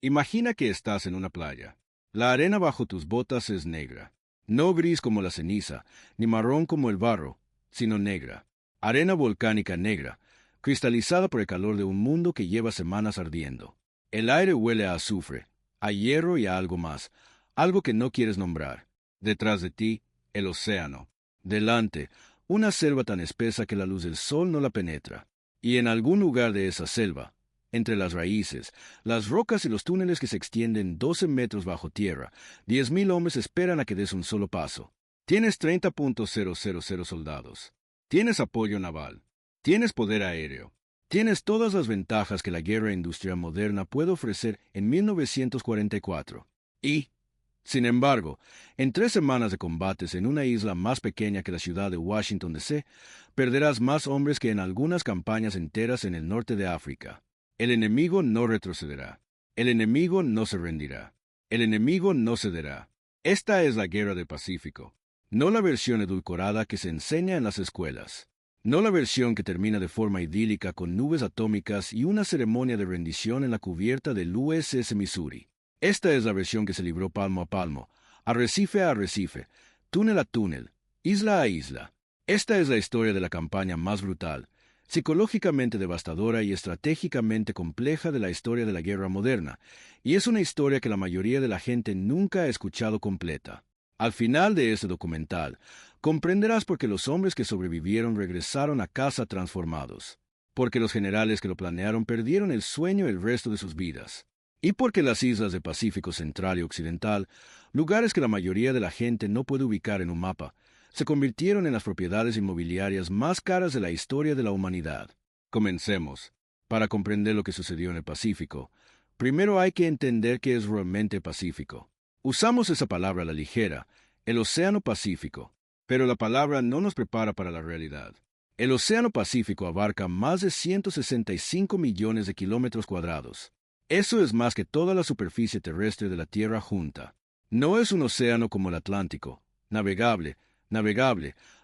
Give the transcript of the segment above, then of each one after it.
Imagina que estás en una playa. La arena bajo tus botas es negra, no gris como la ceniza, ni marrón como el barro, sino negra. Arena volcánica negra, cristalizada por el calor de un mundo que lleva semanas ardiendo. El aire huele a azufre, a hierro y a algo más, algo que no quieres nombrar. Detrás de ti, el océano. Delante, una selva tan espesa que la luz del sol no la penetra. Y en algún lugar de esa selva, entre las raíces, las rocas y los túneles que se extienden 12 metros bajo tierra, 10.000 hombres esperan a que des un solo paso. Tienes 30.000 soldados. Tienes apoyo naval. Tienes poder aéreo. Tienes todas las ventajas que la guerra industrial moderna puede ofrecer en 1944. Y, sin embargo, en 3 semanas de combates en una isla más pequeña que la ciudad de Washington, D.C., perderás más hombres que en algunas campañas enteras en el norte de África. El enemigo no retrocederá. El enemigo no se rendirá. El enemigo no cederá. Esta es la guerra del Pacífico. No la versión edulcorada que se enseña en las escuelas. No la versión que termina de forma idílica con nubes atómicas y una ceremonia de rendición en la cubierta del USS Missouri. Esta es la versión que se libró palmo a palmo, arrecife a arrecife, túnel a túnel, isla a isla. Esta es la historia de la campaña más brutal, psicológicamente devastadora y estratégicamente compleja de la historia de la guerra moderna, y es una historia que la mayoría de la gente nunca ha escuchado completa. Al final de este documental, comprenderás por qué los hombres que sobrevivieron regresaron a casa transformados, porque los generales que lo planearon perdieron el sueño el resto de sus vidas, y porque las islas del Pacífico Central y Occidental, lugares que la mayoría de la gente no puede ubicar en un mapa, se convirtieron en las propiedades inmobiliarias más caras de la historia de la humanidad. Comencemos. Para comprender lo que sucedió en el Pacífico, primero hay que entender qué es realmente Pacífico. Usamos esa palabra a la ligera, el Océano Pacífico, pero la palabra no nos prepara para la realidad. El Océano Pacífico abarca más de 165 millones de kilómetros cuadrados. Eso es más que toda la superficie terrestre de la Tierra junta. No es un océano como el Atlántico, navegable,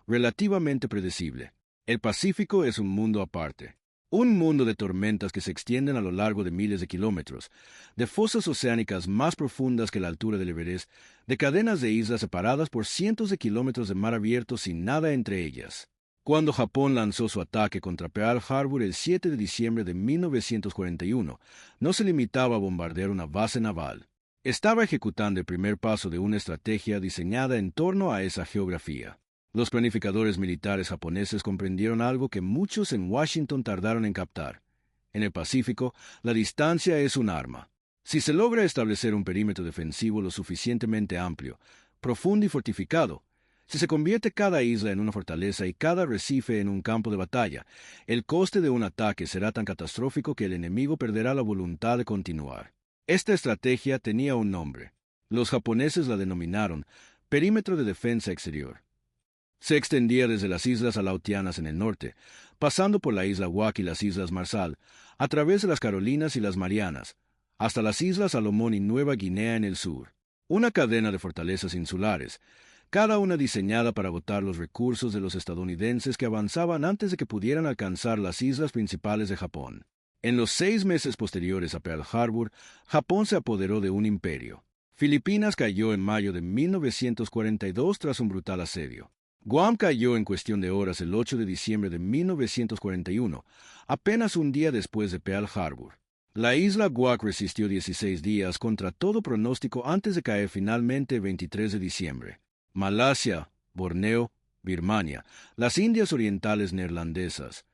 relativamente predecible. El Pacífico es un mundo aparte. Un mundo de tormentas que se extienden a lo largo de miles de kilómetros, de fosas oceánicas más profundas que la altura del Everest, de cadenas de islas separadas por cientos de kilómetros de mar abierto sin nada entre ellas. Cuando Japón lanzó su ataque contra Pearl Harbor el 7 de diciembre de 1941, no se limitaba a bombardear una base naval. Estaba ejecutando el primer paso de una estrategia diseñada en torno a esa geografía. Los planificadores militares japoneses comprendieron algo que muchos en Washington tardaron en captar. En el Pacífico, la distancia es un arma. Si se logra establecer un perímetro defensivo lo suficientemente amplio, profundo y fortificado, si se convierte cada isla en una fortaleza y cada arrecife en un campo de batalla, el coste de un ataque será tan catastrófico que el enemigo perderá la voluntad de continuar. Esta estrategia tenía un nombre. Los japoneses la denominaron Perímetro de Defensa Exterior. Se extendía desde las islas Aleutianas en el norte, pasando por la isla Wake y las islas Marshall, a través de las Carolinas y las Marianas, hasta las islas Salomón y Nueva Guinea en el sur. Una cadena de fortalezas insulares, cada una diseñada para agotar los recursos de los estadounidenses que avanzaban antes de que pudieran alcanzar las islas principales de Japón. En los 6 meses posteriores a Pearl Harbor, Japón se apoderó de un imperio. Filipinas cayó en mayo de 1942 tras un brutal asedio. Guam cayó en cuestión de horas el 8 de diciembre de 1941, apenas un día después de Pearl Harbor. La isla Guam resistió 16 días contra todo pronóstico antes de caer finalmente el 23 de diciembre. Malasia, Borneo, Birmania, las Indias Orientales neerlandesas,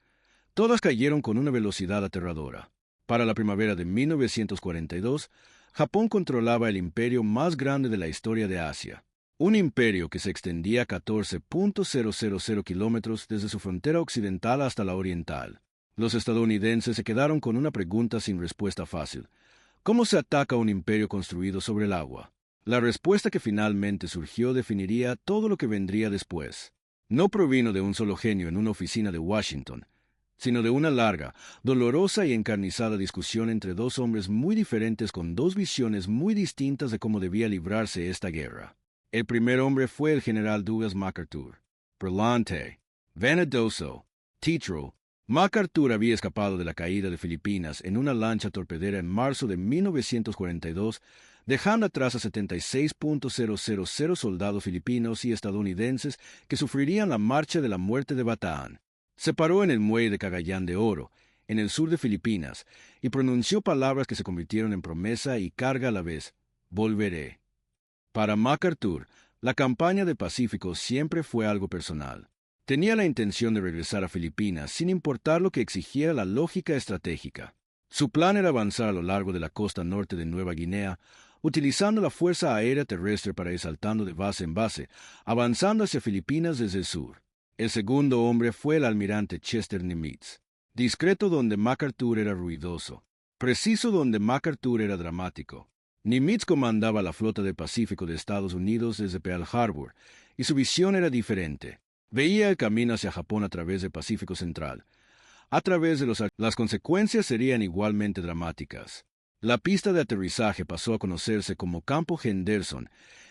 todas cayeron con una velocidad aterradora. Para la primavera de 1942, Japón controlaba el imperio más grande de la historia de Asia. Un imperio que se extendía 14.000 kilómetros desde su frontera occidental hasta la oriental. Los estadounidenses se quedaron con una pregunta sin respuesta fácil. ¿Cómo se ataca un imperio construido sobre el agua? La respuesta que finalmente surgió definiría todo lo que vendría después. No provino de un solo genio en una oficina de Washington, sino de una larga, dolorosa y encarnizada discusión entre dos hombres muy diferentes con dos visiones muy distintas de cómo debía librarse esta guerra. El primer hombre fue el general Douglas MacArthur. Berlante, Vanadoso, Tito, MacArthur había escapado de la caída de Filipinas en una lancha torpedera en marzo de 1942, dejando atrás a 76.000 soldados filipinos y estadounidenses que sufrirían la marcha de la muerte de Bataan. Se paró en el muelle de Cagayán de Oro, en el sur de Filipinas, y pronunció palabras que se convirtieron en promesa y carga a la vez: volveré. Para MacArthur, la campaña del Pacífico siempre fue algo personal. Tenía la intención de regresar a Filipinas sin importar lo que exigiera la lógica estratégica. Su plan era avanzar a lo largo de la costa norte de Nueva Guinea, utilizando la fuerza aérea terrestre para ir saltando de base en base, avanzando hacia Filipinas desde el sur. El segundo hombre fue el almirante Chester Nimitz, discreto donde MacArthur era ruidoso, preciso donde MacArthur era dramático. Nimitz comandaba la flota del Pacífico de Estados Unidos desde Pearl Harbor, y su visión era diferente. Veía el camino hacia Japón a través del Pacífico Central. A través de las consecuencias serían igualmente dramáticas. La pista de aterrizaje pasó a conocerse como Campo Henderson,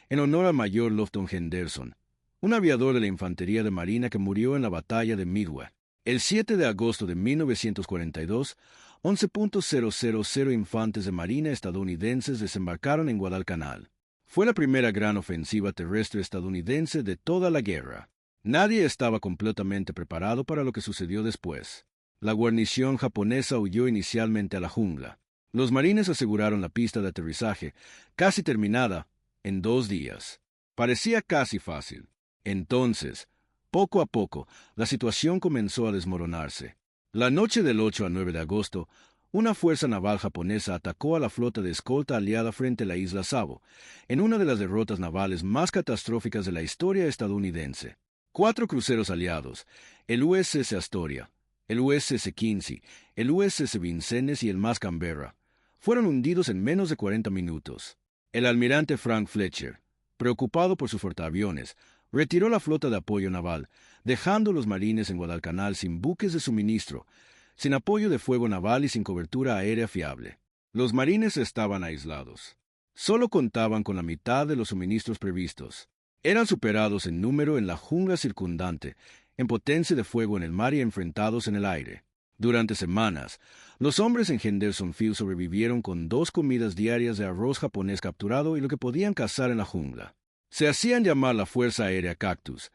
en honor al mayor Lofton Henderson, un aviador de la Infantería de Marina que murió en la batalla de Midway. El 7 de agosto de 1942, 11.000 infantes de Marina estadounidenses desembarcaron en Guadalcanal. Fue la primera gran ofensiva terrestre estadounidense de toda la guerra. Nadie estaba completamente preparado para lo que sucedió después. La guarnición japonesa huyó inicialmente a la jungla. Los marines aseguraron la pista de aterrizaje, casi terminada, en 2 días. Parecía casi fácil. Entonces, poco a poco, la situación comenzó a desmoronarse. La noche del 8 al 9 de agosto, una fuerza naval japonesa atacó a la flota de escolta aliada frente a la isla Savo, en una de las derrotas navales más catastróficas de la historia estadounidense. 4 cruceros aliados, el USS Astoria, el USS Quincy, el USS Vincennes y el más Canberra, fueron hundidos en menos de 40 minutos. El almirante Frank Fletcher, preocupado por sus portaaviones, retiró la flota de apoyo naval, dejando a los marines en Guadalcanal sin buques de suministro, sin apoyo de fuego naval y sin cobertura aérea fiable. Los marines estaban aislados. Solo contaban con la mitad de los suministros previstos. Eran superados en número en la jungla circundante, en potencia de fuego en el mar y enfrentados en el aire. Durante semanas, los hombres en Henderson Field sobrevivieron con 2 comidas diarias de arroz japonés capturado y lo que podían cazar en la jungla. Se hacían llamar la Fuerza Aérea Cactus,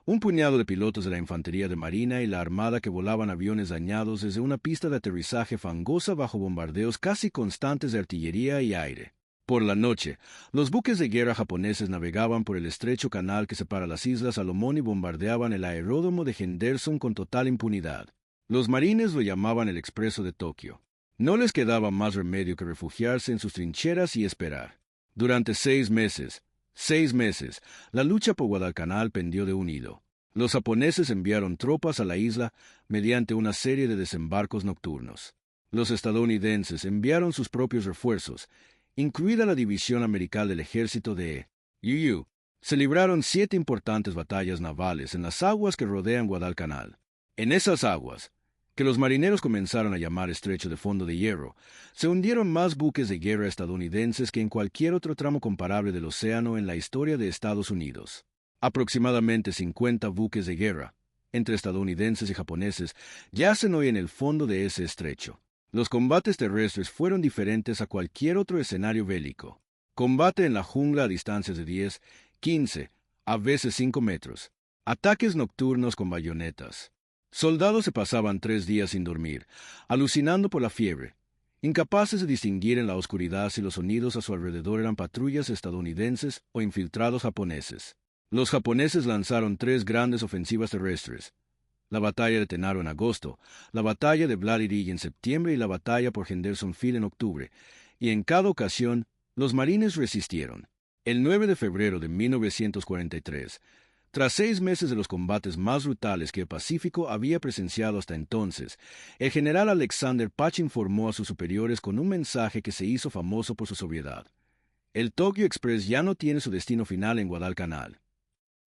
un puñado de pilotos de la Infantería de Marina y la Armada que volaban aviones dañados desde una pista de aterrizaje fangosa bajo bombardeos casi constantes de artillería y aire. Por la noche, los buques de guerra japoneses navegaban por el estrecho canal que separa las islas Salomón y bombardeaban el aeródromo de Henderson con total impunidad. Los marines lo llamaban el Expreso de Tokio. No les quedaba más remedio que refugiarse en sus trincheras y esperar. Durante 6 meses, la lucha por Guadalcanal pendió de un hilo. Los japoneses enviaron tropas a la isla mediante una serie de desembarcos nocturnos. Los estadounidenses enviaron sus propios refuerzos, incluida la división americana del ejército de UU. Se libraron 7 importantes batallas navales en las aguas que rodean Guadalcanal. En esas aguas, que los marineros comenzaron a llamar Estrecho de Fondo de Hierro, se hundieron más buques de guerra estadounidenses que en cualquier otro tramo comparable del océano en la historia de Estados Unidos. Aproximadamente 50 buques de guerra, entre estadounidenses y japoneses, yacen hoy en el fondo de ese estrecho. Los combates terrestres fueron diferentes a cualquier otro escenario bélico. Combate en la jungla a distancias de 10, 15, a veces 5 metros. Ataques nocturnos con bayonetas. Soldados se pasaban 3 días sin dormir, alucinando por la fiebre, incapaces de distinguir en la oscuridad si los sonidos a su alrededor eran patrullas estadounidenses o infiltrados japoneses. Los japoneses lanzaron 3 grandes ofensivas terrestres: la batalla de Tenaro en agosto, la batalla de Bloody Ridge en septiembre y la batalla por Henderson Field en octubre, y en cada ocasión los marines resistieron. El 9 de febrero de 1943, tras 6 meses de los combates más brutales que el Pacífico había presenciado hasta entonces, el general Alexander Patch informó a sus superiores con un mensaje que se hizo famoso por su sobriedad. El Tokyo Express ya no tiene su destino final en Guadalcanal.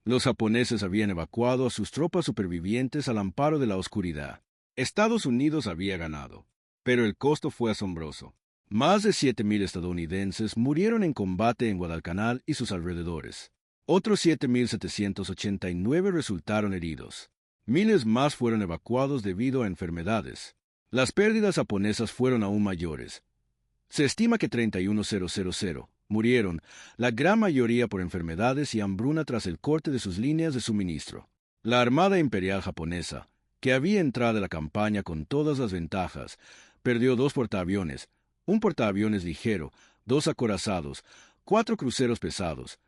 Los japoneses habían evacuado a sus tropas supervivientes al amparo de la oscuridad. Estados Unidos había ganado, pero el costo fue asombroso. Más de 7,000 estadounidenses murieron en combate en Guadalcanal y sus alrededores. Otros 7,789 resultaron heridos. Miles más fueron evacuados debido a enfermedades. Las pérdidas japonesas fueron aún mayores. Se estima que 31,000 murieron, la gran mayoría por enfermedades y hambruna tras el corte de sus líneas de suministro. La Armada Imperial japonesa, que había entrado a la campaña con todas las ventajas, perdió 2 portaaviones, un portaaviones ligero, 2 acorazados, 4 cruceros pesados,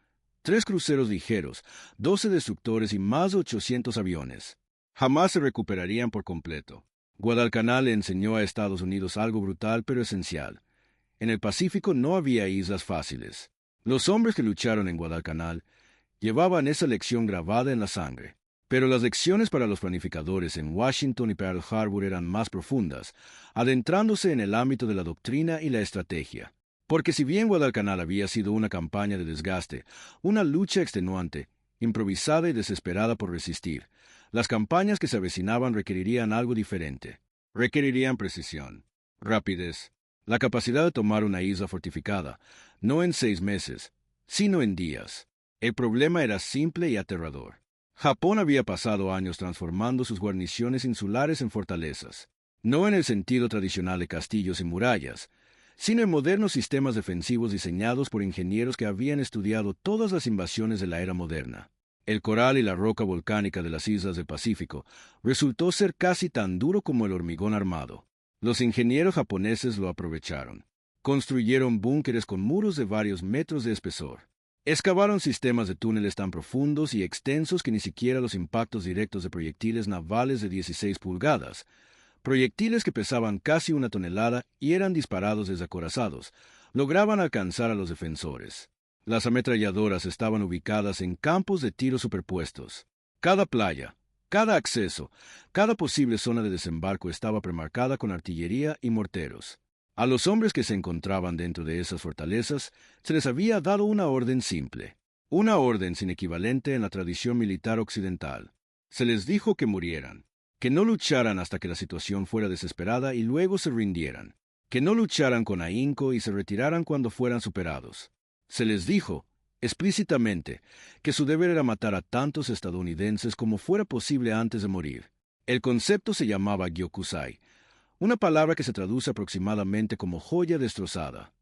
3 cruceros ligeros, 12 destructores y más de 800 aviones. Jamás se recuperarían por completo. Guadalcanal le enseñó a Estados Unidos algo brutal pero esencial. En el Pacífico no había islas fáciles. Los hombres que lucharon en Guadalcanal llevaban esa lección grabada en la sangre. Pero las lecciones para los planificadores en Washington y Pearl Harbor eran más profundas, adentrándose en el ámbito de la doctrina y la estrategia. Porque si bien Guadalcanal había sido una campaña de desgaste, una lucha extenuante, improvisada y desesperada por resistir, las campañas que se avecinaban requerirían algo diferente. Requerirían precisión, rapidez, la capacidad de tomar una isla fortificada, no en 6 meses, sino en días. El problema era simple y aterrador. Japón había pasado años transformando sus guarniciones insulares en fortalezas, no en el sentido tradicional de castillos y murallas, sino en modernos sistemas defensivos diseñados por ingenieros que habían estudiado todas las invasiones de la era moderna. El coral y la roca volcánica de las islas del Pacífico resultó ser casi tan duro como el hormigón armado. Los ingenieros japoneses lo aprovecharon. Construyeron búnkeres con muros de varios metros de espesor. Excavaron sistemas de túneles tan profundos y extensos que ni siquiera los impactos directos de proyectiles navales de 16 pulgadas, proyectiles que pesaban casi 1 tonelada y eran disparados desde acorazados, lograban alcanzar a los defensores. Las ametralladoras estaban ubicadas en campos de tiro superpuestos. Cada playa, cada acceso, cada posible zona de desembarco estaba premarcada con artillería y morteros. A los hombres que se encontraban dentro de esas fortalezas se les había dado una orden simple, una orden sin equivalente en la tradición militar occidental. Se les dijo que murieran, que no lucharan hasta que la situación fuera desesperada y luego se rindieran, que no lucharan con ahínco y se retiraran cuando fueran superados. Se les dijo, explícitamente, que su deber era matar a tantos estadounidenses como fuera posible antes de morir. El concepto se llamaba Gyokusai, una palabra que se traduce aproximadamente como joya destrozada.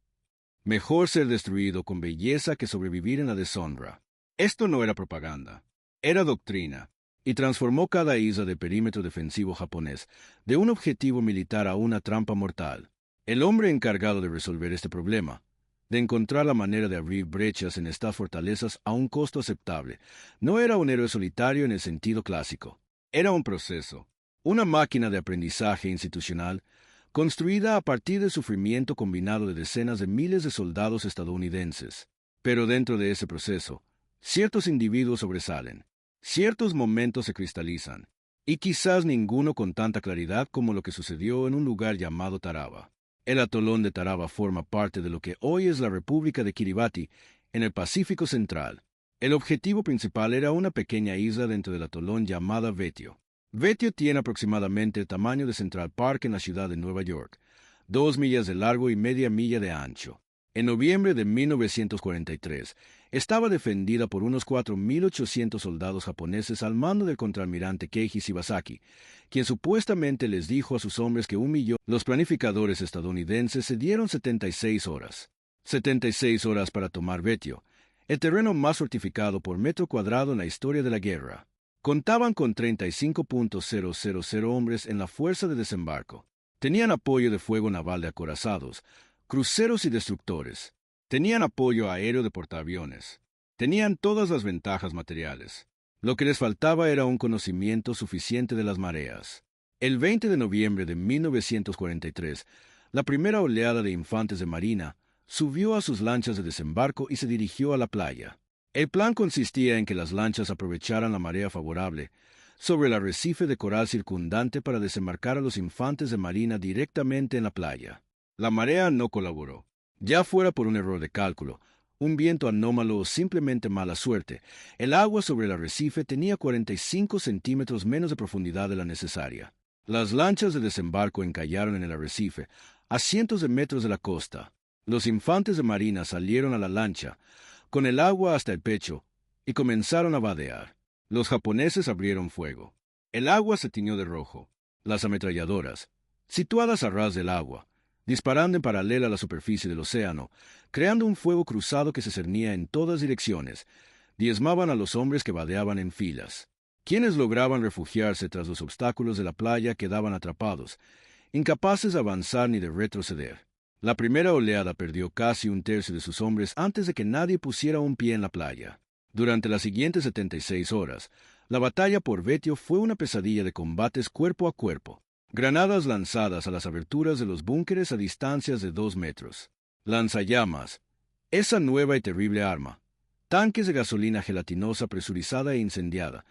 Mejor ser destruido con belleza que sobrevivir en la deshonra. Esto no era propaganda, era doctrina, y transformó cada isla de perímetro defensivo japonés de un objetivo militar a una trampa mortal. El hombre encargado de resolver este problema, de encontrar la manera de abrir brechas en estas fortalezas a un costo aceptable, no era un héroe solitario en el sentido clásico. Era un proceso, una máquina de aprendizaje institucional construida a partir del sufrimiento combinado de decenas de miles de soldados estadounidenses. Pero dentro de ese proceso, ciertos individuos sobresalen, ciertos momentos se cristalizan, y quizás ninguno con tanta claridad como lo que sucedió en un lugar llamado Tarawa. El atolón de Tarawa forma parte de lo que hoy es la República de Kiribati, en el Pacífico Central. El objetivo principal era una pequeña isla dentro del atolón llamada Vetio. Vetio tiene aproximadamente el tamaño de Central Park en la ciudad de Nueva York, 2 millas de largo y media milla de ancho. En noviembre de 1943, estaba defendida por unos 4.800 soldados japoneses al mando del contraalmirante Keiji Shibasaki, quien supuestamente les dijo a sus hombres que 1.000.000. Los planificadores estadounidenses se dieron 76 horas. 76 horas para tomar Vetio, el terreno más fortificado por metro cuadrado en la historia de la guerra. Contaban con 35.000 hombres en la fuerza de desembarco. Tenían apoyo de fuego naval de acorazados, cruceros y destructores. Tenían apoyo aéreo de portaaviones. Tenían todas las ventajas materiales. Lo que les faltaba era un conocimiento suficiente de las mareas. El 20 de noviembre de 1943, la primera oleada de infantes de marina subió a sus lanchas de desembarco y se dirigió a la playa. El plan consistía en que las lanchas aprovecharan la marea favorable sobre el arrecife de coral circundante para desembarcar a los infantes de marina directamente en la playa. La marea no colaboró. Ya fuera por un error de cálculo, un viento anómalo o simplemente mala suerte, el agua sobre el arrecife tenía 45 centímetros menos de profundidad de la necesaria. Las lanchas de desembarco encallaron en el arrecife, a cientos de metros de la costa. Los infantes de marina salieron a la lancha, con el agua hasta el pecho, y comenzaron a vadear. Los japoneses abrieron fuego. El agua se tiñó de rojo. Las ametralladoras, situadas a ras del agua, disparando en paralela a la superficie del océano, creando un fuego cruzado que se cernía en todas direcciones, diezmaban a los hombres que vadeaban en filas. Quienes lograban refugiarse tras los obstáculos de la playa quedaban atrapados, incapaces de avanzar ni de retroceder. La primera oleada perdió casi un tercio de sus hombres antes de que nadie pusiera un pie en la playa. Durante las siguientes 76 horas, la batalla por Vetio fue una pesadilla de combates cuerpo a cuerpo. Granadas lanzadas a las aberturas de los búnkeres a distancias de 2 metros. Lanzallamas, esa nueva y terrible arma. Tanques de gasolina gelatinosa presurizada e incendiada,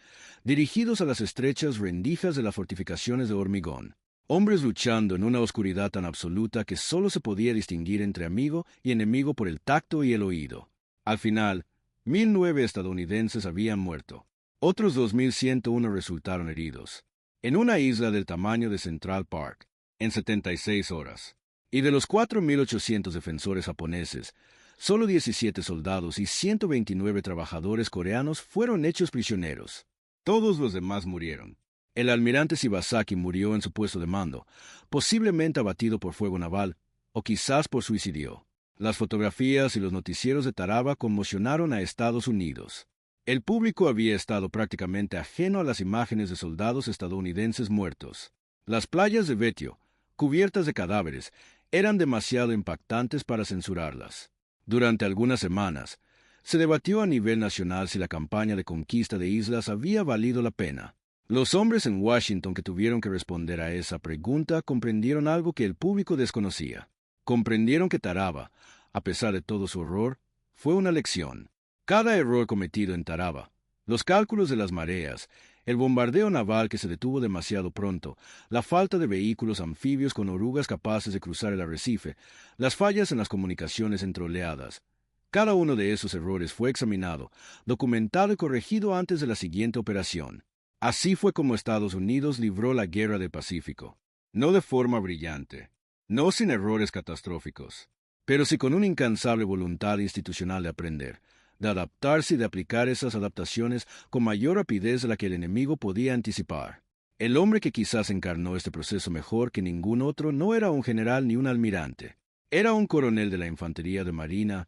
dirigidos a las estrechas rendijas de las fortificaciones de hormigón. Hombres luchando en una oscuridad tan absoluta que solo se podía distinguir entre amigo y enemigo por el tacto y el oído. Al final, 1.009 estadounidenses habían muerto. Otros 2.101 resultaron heridos. En una isla del tamaño de Central Park, en 76 horas. Y de los 4.800 defensores japoneses, solo 17 soldados y 129 trabajadores coreanos fueron hechos prisioneros. Todos los demás murieron. El almirante Shibasaki murió en su puesto de mando, posiblemente abatido por fuego naval, o quizás por suicidio. Las fotografías y los noticieros de Taraba conmocionaron a Estados Unidos. El público había estado prácticamente ajeno a las imágenes de soldados estadounidenses muertos. Las playas de Vetio, cubiertas de cadáveres, eran demasiado impactantes para censurarlas. Durante algunas semanas, se debatió a nivel nacional si la campaña de conquista de islas había valido la pena. Los hombres en Washington que tuvieron que responder a esa pregunta comprendieron algo que el público desconocía. Comprendieron que Taraba, a pesar de todo su horror, fue una lección. Cada error cometido en Taraba, los cálculos de las mareas, el bombardeo naval que se detuvo demasiado pronto, la falta de vehículos anfibios con orugas capaces de cruzar el arrecife, las fallas en las comunicaciones entre oleadas. Cada uno de esos errores fue examinado, documentado y corregido antes de la siguiente operación. Así fue como Estados Unidos libró la Guerra del Pacífico. No de forma brillante, no sin errores catastróficos, pero sí con una incansable voluntad institucional de aprender, de adaptarse y de aplicar esas adaptaciones con mayor rapidez de la que el enemigo podía anticipar. El hombre que quizás encarnó este proceso mejor que ningún otro no era un general ni un almirante. Era un coronel de la Infantería de Marina,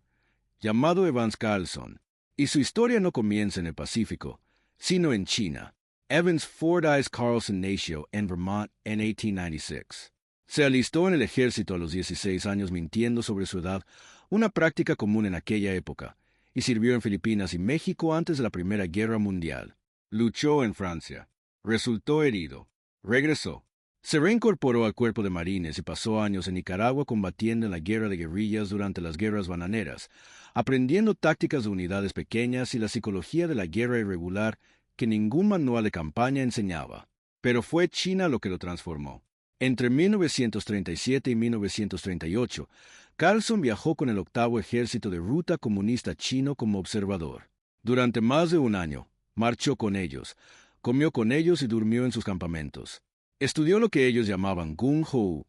llamado Evans Carlson, y su historia no comienza en el Pacífico, sino en China. Evans Fordyce Carlson nació en Vermont en 1896. Se alistó en el ejército a los 16 años mintiendo sobre su edad, una práctica común en aquella época, y sirvió en Filipinas y México antes de la Primera Guerra Mundial. Luchó en Francia. Resultó herido. Regresó. Se reincorporó al cuerpo de marines y pasó años en Nicaragua combatiendo en la guerra de guerrillas durante las guerras bananeras, aprendiendo tácticas de unidades pequeñas y la psicología de la guerra irregular que ningún manual de campaña enseñaba. Pero fue China lo que lo transformó. Entre 1937 y 1938, Carlson viajó con el 8º Ejército de Ruta Comunista Chino como observador. Durante más de un año, marchó con ellos, comió con ellos y durmió en sus campamentos. Estudió lo que ellos llamaban Gung Ho,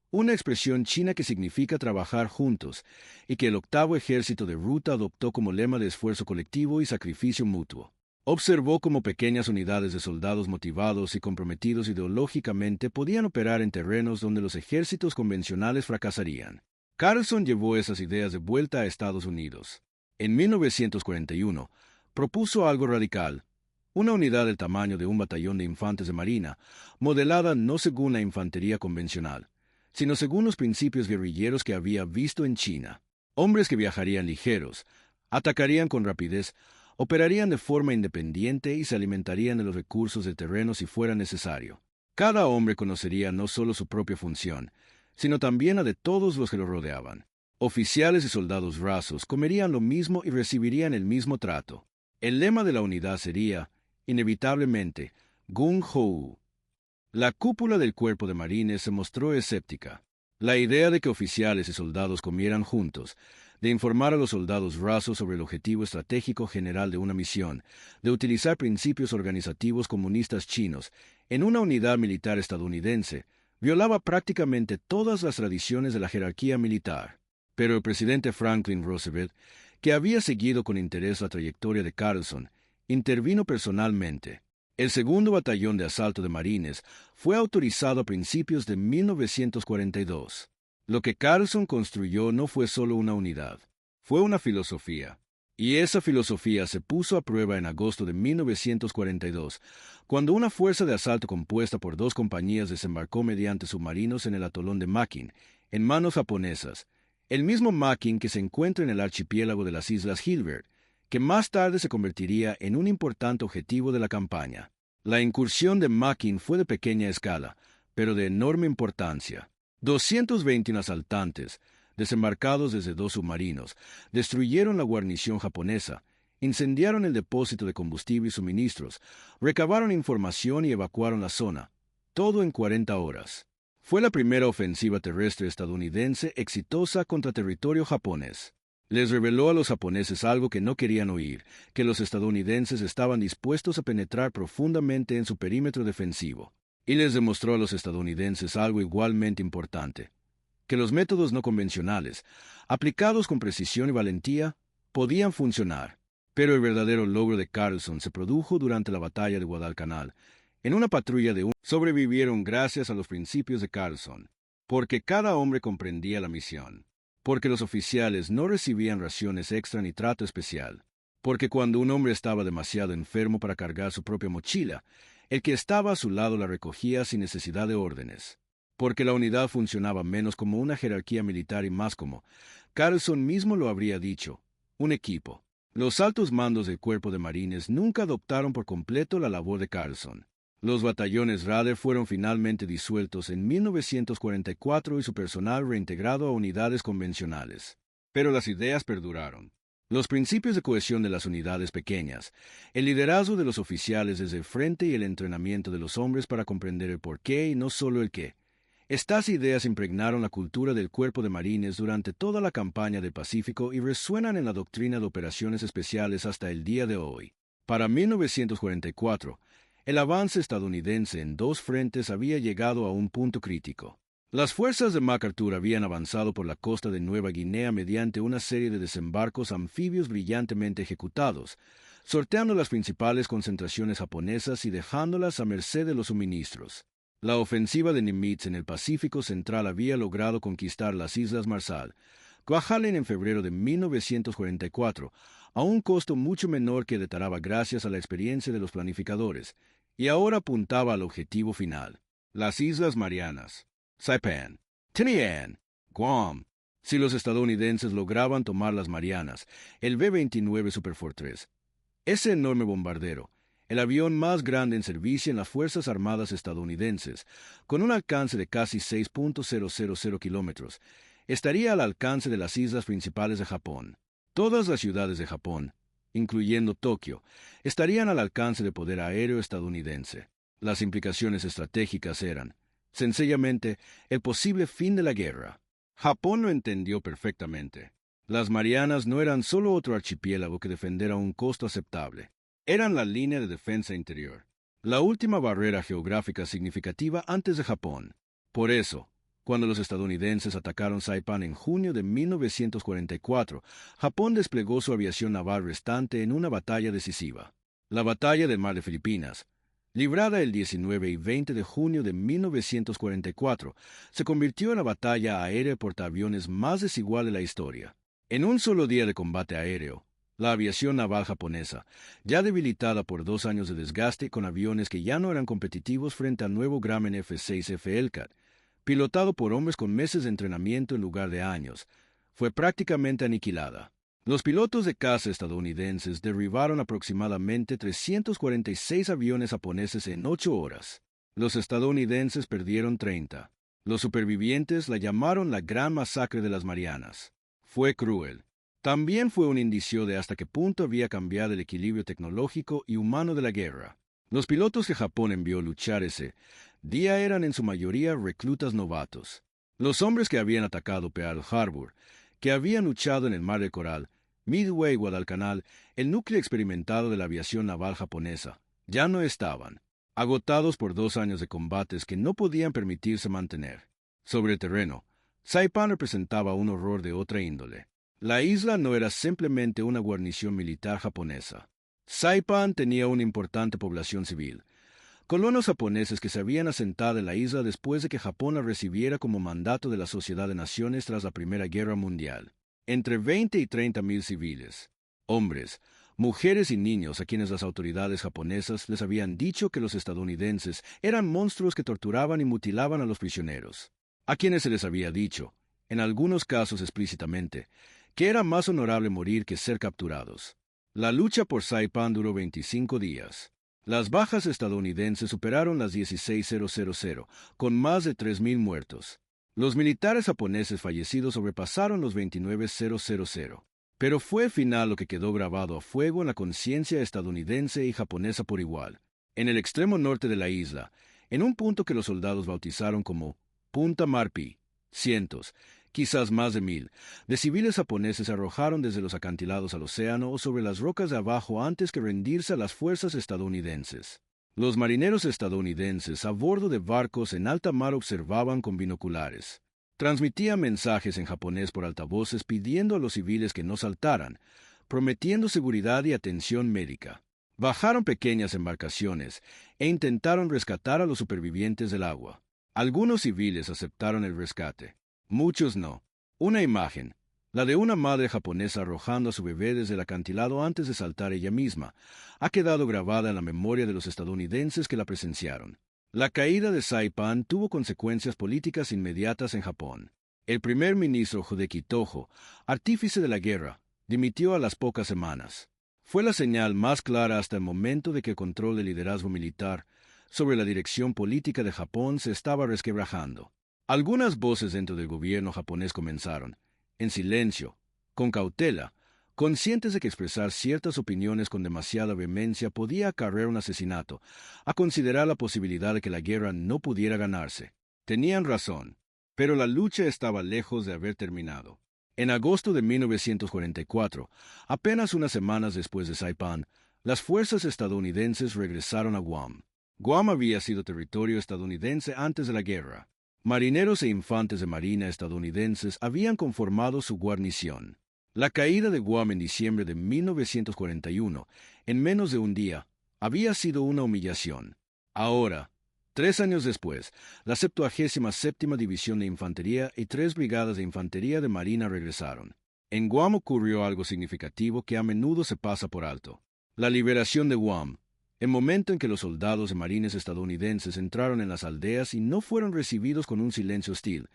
una expresión china que significa trabajar juntos, y que el 8º Ejército de Ruta adoptó como lema de esfuerzo colectivo y sacrificio mutuo. Observó cómo pequeñas unidades de soldados motivados y comprometidos ideológicamente podían operar en terrenos donde los ejércitos convencionales fracasarían. Carlson llevó esas ideas de vuelta a Estados Unidos. En 1941, propuso algo radical, una unidad del tamaño de un batallón de infantes de marina, modelada no según la infantería convencional, sino según los principios guerrilleros que había visto en China. Hombres que viajarían ligeros, atacarían con rapidez, operarían de forma independiente y se alimentarían de los recursos del terreno si fuera necesario. Cada hombre conocería no solo su propia función, sino también la de todos los que lo rodeaban. Oficiales y soldados rasos comerían lo mismo y recibirían el mismo trato. El lema de la unidad sería, inevitablemente, Gung Ho. La cúpula del cuerpo de marines se mostró escéptica. La idea de que oficiales y soldados comieran juntos, de informar a los soldados rasos sobre el objetivo estratégico general de una misión, de utilizar principios organizativos comunistas chinos en una unidad militar estadounidense, violaba prácticamente todas las tradiciones de la jerarquía militar. Pero el presidente Franklin Roosevelt, que había seguido con interés la trayectoria de Carlson, intervino personalmente. El segundo batallón de asalto de marines fue autorizado a principios de 1942. Lo que Carlson construyó no fue solo una unidad, fue una filosofía. Y esa filosofía se puso a prueba en agosto de 1942, cuando una fuerza de asalto compuesta por 2 compañías desembarcó mediante submarinos en el atolón de Makin, en manos japonesas, el mismo Makin que se encuentra en el archipiélago de las Islas Gilbert, que más tarde se convertiría en un importante objetivo de la campaña. La incursión de Makin fue de pequeña escala, pero de enorme importancia. 221 asaltantes, desembarcados desde 2 submarinos, destruyeron la guarnición japonesa, incendiaron el depósito de combustible y suministros, recabaron información y evacuaron la zona, todo en 40 horas. Fue la primera ofensiva terrestre estadounidense exitosa contra territorio japonés. Les reveló a los japoneses algo que no querían oír, que los estadounidenses estaban dispuestos a penetrar profundamente en su perímetro defensivo. Y les demostró a los estadounidenses algo igualmente importante, que los métodos no convencionales, aplicados con precisión y valentía, podían funcionar. Pero el verdadero logro de Carlson se produjo durante la batalla de Guadalcanal. En una patrulla de sobrevivieron gracias a los principios de Carlson, porque cada hombre comprendía la misión, porque los oficiales no recibían raciones extra ni trato especial, porque cuando un hombre estaba demasiado enfermo para cargar su propia mochila, el que estaba a su lado la recogía sin necesidad de órdenes, porque la unidad funcionaba menos como una jerarquía militar y más como, Carlson mismo lo habría dicho, un equipo. Los altos mandos del cuerpo de marines nunca adoptaron por completo la labor de Carlson. Los batallones Rader fueron finalmente disueltos en 1944 y su personal reintegrado a unidades convencionales. Pero las ideas perduraron. Los principios de cohesión de las unidades pequeñas, el liderazgo de los oficiales desde el frente y el entrenamiento de los hombres para comprender el porqué y no solo el qué. Estas ideas impregnaron la cultura del cuerpo de marines durante toda la campaña del Pacífico y resuenan en la doctrina de operaciones especiales hasta el día de hoy. Para 1944, el avance estadounidense en 2 frentes había llegado a un punto crítico. Las fuerzas de MacArthur habían avanzado por la costa de Nueva Guinea mediante una serie de desembarcos anfibios brillantemente ejecutados, sorteando las principales concentraciones japonesas y dejándolas a merced de los suministros. La ofensiva de Nimitz en el Pacífico Central había logrado conquistar las Islas Marshall, Kwajalein en febrero de 1944, a un costo mucho menor que de Tarawa gracias a la experiencia de los planificadores, y ahora apuntaba al objetivo final, las Islas Marianas. Saipan, Tinian, Guam. Si los estadounidenses lograban tomar las Marianas, el B-29 Superfortress, ese enorme bombardero, el avión más grande en servicio en las Fuerzas Armadas estadounidenses, con un alcance de casi 6.000 kilómetros, estaría al alcance de las islas principales de Japón. Todas las ciudades de Japón, incluyendo Tokio, estarían al alcance del poder aéreo estadounidense. Las implicaciones estratégicas eran, sencillamente, el posible fin de la guerra. Japón lo entendió perfectamente. Las Marianas no eran solo otro archipiélago que defender a un costo aceptable. Eran la línea de defensa interior, la última barrera geográfica significativa antes de Japón. Por eso, cuando los estadounidenses atacaron Saipan en junio de 1944, Japón desplegó su aviación naval restante en una batalla decisiva. La batalla del Mar de Filipinas, librada el 19 y 20 de junio de 1944, se convirtió en la batalla aérea portaaviones más desigual de la historia. En un solo día de combate aéreo, la aviación naval japonesa, ya debilitada por 2 años de desgaste con aviones que ya no eran competitivos frente al nuevo Grumman F-6F Hellcat, pilotado por hombres con meses de entrenamiento en lugar de años, fue prácticamente aniquilada. Los pilotos de caza estadounidenses derribaron aproximadamente 346 aviones japoneses en 8 horas. Los estadounidenses perdieron 30. Los supervivientes la llamaron la Gran Masacre de las Marianas. Fue cruel. También fue un indicio de hasta qué punto había cambiado el equilibrio tecnológico y humano de la guerra. Los pilotos que Japón envió a luchar ese día eran en su mayoría reclutas novatos. Los hombres que habían atacado Pearl Harbor, que habían luchado en el Mar del Coral, Midway y Guadalcanal, el núcleo experimentado de la aviación naval japonesa, ya no estaban, agotados por 2 años de combates que no podían permitirse mantener. Sobre el terreno, Saipan representaba un horror de otra índole. La isla no era simplemente una guarnición militar japonesa. Saipan tenía una importante población civil, colonos japoneses que se habían asentado en la isla después de que Japón la recibiera como mandato de la Sociedad de Naciones tras la Primera Guerra Mundial. Entre 20 y 30 mil civiles, hombres, mujeres y niños a quienes las autoridades japonesas les habían dicho que los estadounidenses eran monstruos que torturaban y mutilaban a los prisioneros, a quienes se les había dicho, en algunos casos explícitamente, que era más honorable morir que ser capturados. La lucha por Saipan duró 25 días. Las bajas estadounidenses superaron las 16,000, con más de 3,000 muertos. Los militares japoneses fallecidos sobrepasaron los 29,000. Pero fue al final lo que quedó grabado a fuego en la conciencia estadounidense y japonesa por igual. En el extremo norte de la isla, en un punto que los soldados bautizaron como Punta Marpi, cientos, quizás más de 1,000, de civiles japoneses se arrojaron desde los acantilados al océano o sobre las rocas de abajo antes que rendirse a las fuerzas estadounidenses. Los marineros estadounidenses a bordo de barcos en alta mar observaban con binoculares. Transmitían mensajes en japonés por altavoces pidiendo a los civiles que no saltaran, prometiendo seguridad y atención médica. Bajaron pequeñas embarcaciones e intentaron rescatar a los supervivientes del agua. Algunos civiles aceptaron el rescate. Muchos no. Una imagen, la de una madre japonesa arrojando a su bebé desde el acantilado antes de saltar ella misma, ha quedado grabada en la memoria de los estadounidenses que la presenciaron. La caída de Saipan tuvo consecuencias políticas inmediatas en Japón. El primer ministro Hideki Tojo, artífice de la guerra, dimitió a las pocas semanas. Fue la señal más clara hasta el momento de que el control del liderazgo militar sobre la dirección política de Japón se estaba resquebrajando. Algunas voces dentro del gobierno japonés comenzaron, en silencio, con cautela, conscientes de que expresar ciertas opiniones con demasiada vehemencia podía acarrear un asesinato, a considerar la posibilidad de que la guerra no pudiera ganarse. Tenían razón, pero la lucha estaba lejos de haber terminado. En agosto de 1944, apenas unas semanas después de Saipan, las fuerzas estadounidenses regresaron a Guam. Guam había sido territorio estadounidense antes de la guerra. Marineros e infantes de marina estadounidenses habían conformado su guarnición. La caída de Guam en diciembre de 1941, en menos de un día, había sido una humillación. Ahora, 3 años después, la 77ª División de Infantería y 3 brigadas de Infantería de Marina regresaron. En Guam ocurrió algo significativo que a menudo se pasa por alto. La liberación de Guam. El momento en que los soldados de marines estadounidenses entraron en las aldeas y no fueron recibidos con un silencio hostil,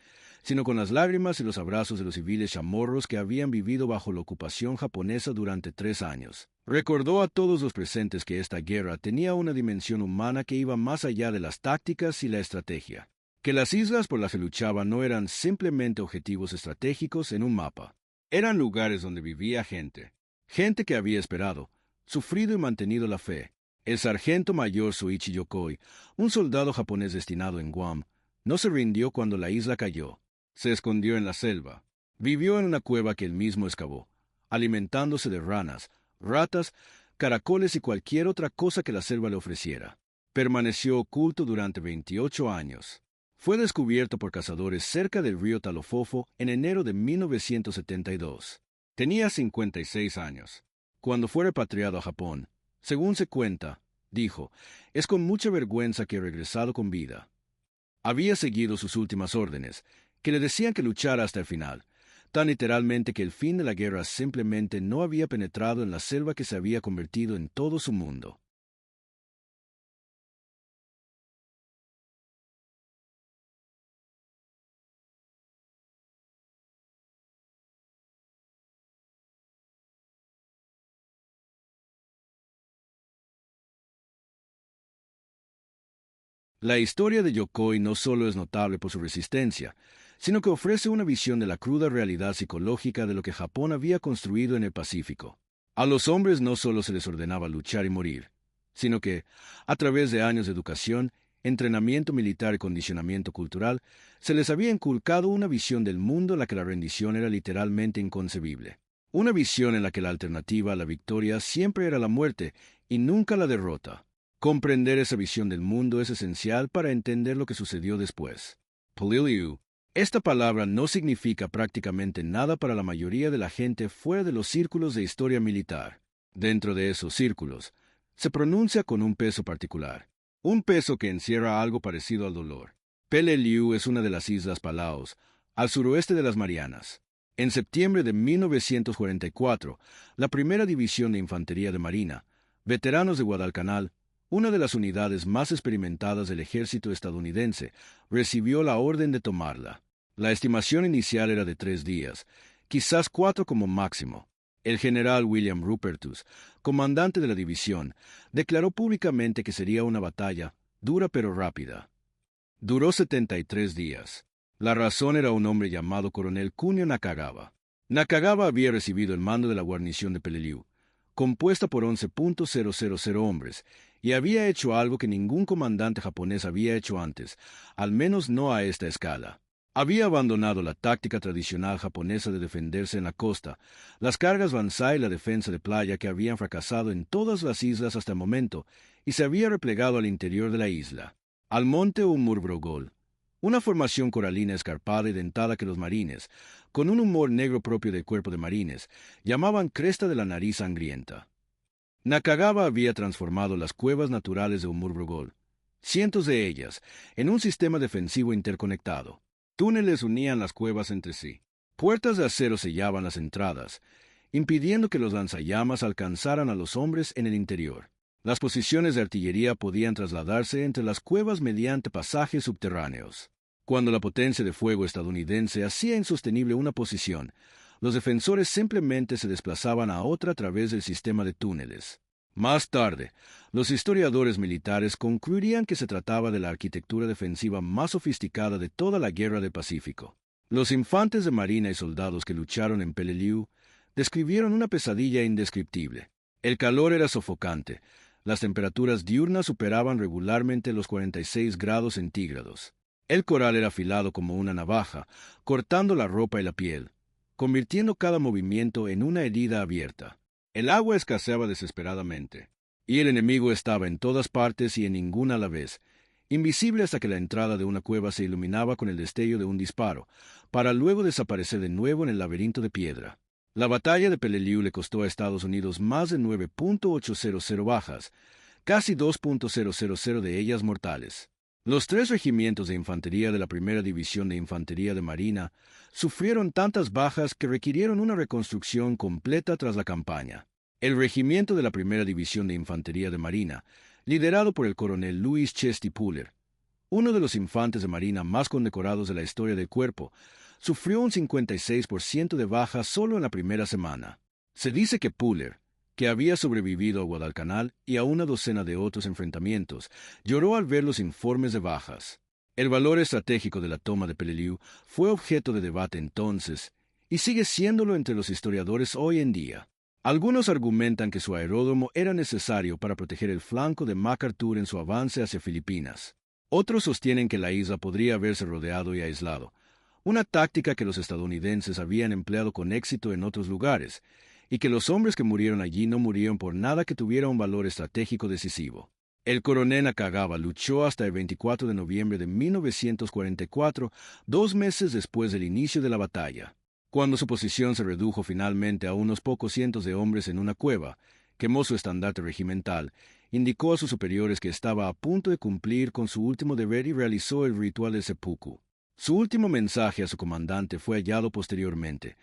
sino con las lágrimas y los abrazos de los civiles chamorros que habían vivido bajo la ocupación japonesa durante 3 años. Recordó a todos los presentes que esta guerra tenía una dimensión humana que iba más allá de las tácticas y la estrategia, que las islas por las que luchaban no eran simplemente objetivos estratégicos en un mapa. Eran lugares donde vivía gente que había esperado, sufrido y mantenido la fe. El sargento mayor Soichi Yokoi, un soldado japonés destinado en Guam, no se rindió cuando la isla cayó. Se escondió en la selva. Vivió en una cueva que él mismo excavó, alimentándose de ranas, ratas, caracoles y cualquier otra cosa que la selva le ofreciera. Permaneció oculto durante 28 años. Fue descubierto por cazadores cerca del río Talofofo en enero de 1972. Tenía 56 años. Cuando fue repatriado a Japón, según se cuenta, dijo, es con mucha vergüenza que he regresado con vida. Había seguido sus últimas órdenes, que le decían que luchara hasta el final, tan literalmente que el fin de la guerra simplemente no había penetrado en la selva que se había convertido en todo su mundo. La historia de Yokoi no solo es notable por su resistencia, sino que ofrece una visión de la cruda realidad psicológica de lo que Japón había construido en el Pacífico. A los hombres no solo se les ordenaba luchar y morir, sino que, a través de años de educación, entrenamiento militar y condicionamiento cultural, se les había inculcado una visión del mundo en la que la rendición era literalmente inconcebible. Una visión en la que la alternativa a la victoria siempre era la muerte y nunca la derrota. Comprender esa visión del mundo es esencial para entender lo que sucedió después. Poliliu. Esta palabra no significa prácticamente nada para la mayoría de la gente fuera de los círculos de historia militar. Dentro de esos círculos, se pronuncia con un peso particular. un peso que encierra algo parecido al dolor. Peleliu es una de las Islas Palaos, al suroeste de las Marianas. En septiembre de 1944, la Primera División de Infantería de Marina, veteranos de Guadalcanal, una de las unidades más experimentadas del ejército estadounidense, recibió la orden de tomarla. La estimación inicial era de 3 días, quizás 4 como máximo. El general William Rupertus, comandante de la división, declaró públicamente que sería una batalla dura pero rápida. Duró 73 días. La razón era un hombre llamado Coronel Kunio Nakagawa. Nakagawa había recibido el mando de la guarnición de Peleliu, compuesta por 11.000 hombres, y había hecho algo que ningún comandante japonés había hecho antes, al menos no a esta escala. Había abandonado la táctica tradicional japonesa de defenderse en la costa, las cargas Banzai y la defensa de playa que habían fracasado en todas las islas hasta el momento, y se había replegado al interior de la isla, al monte Umurbrogol, una formación coralina escarpada y dentada que los marines, con un humor negro propio del cuerpo de marines, llamaban Cresta de la Nariz Sangrienta. Nakagawa había transformado las cuevas naturales de Umurbrogol, cientos de ellas, en un sistema defensivo interconectado. Túneles unían las cuevas entre sí. Puertas de acero sellaban las entradas, impidiendo que los lanzallamas alcanzaran a los hombres en el interior. Las posiciones de artillería podían trasladarse entre las cuevas mediante pasajes subterráneos. Cuando la potencia de fuego estadounidense hacía insostenible una posición, los defensores simplemente se desplazaban a otra a través del sistema de túneles. Más tarde, los historiadores militares concluirían que se trataba de la arquitectura defensiva más sofisticada de toda la Guerra del Pacífico. Los infantes de marina y soldados que lucharon en Peleliu describieron una pesadilla indescriptible. El calor era sofocante. Las temperaturas diurnas superaban regularmente los 46 grados centígrados. El coral era afilado como una navaja, cortando la ropa y la piel, convirtiendo cada movimiento en una herida abierta. El agua escaseaba desesperadamente, y el enemigo estaba en todas partes y en ninguna a la vez, invisible hasta que la entrada de una cueva se iluminaba con el destello de un disparo, para luego desaparecer de nuevo en el laberinto de piedra. La batalla de Peleliu le costó a Estados Unidos más de 9.800 bajas, casi 2.000 de ellas mortales. Los 3 regimientos de infantería de la Primera División de Infantería de Marina sufrieron tantas bajas que requirieron una reconstrucción completa tras la campaña. El regimiento de la Primera División de Infantería de Marina, liderado por el coronel Louis Chesty Puller, uno de los infantes de marina más condecorados de la historia del cuerpo, sufrió un 56% de bajas solo en la primera semana. Se dice que Puller, que había sobrevivido a Guadalcanal y a una docena de otros enfrentamientos, lloró al ver los informes de bajas. El valor estratégico de la toma de Peleliu fue objeto de debate entonces, y sigue siéndolo entre los historiadores hoy en día. Algunos argumentan que su aeródromo era necesario para proteger el flanco de MacArthur en su avance hacia Filipinas. Otros sostienen que la isla podría haberse rodeado y aislado, una táctica que los estadounidenses habían empleado con éxito en otros lugares, y que los hombres que murieron allí no murieron por nada que tuviera un valor estratégico decisivo. El coronel Nakagawa luchó hasta el 24 de noviembre de 1944, 2 meses después del inicio de la batalla. Cuando su posición se redujo finalmente a unos pocos cientos de hombres en una cueva, quemó su estandarte regimental, indicó a sus superiores que estaba a punto de cumplir con su último deber y realizó el ritual del seppuku. Su último mensaje a su comandante fue hallado posteriormente: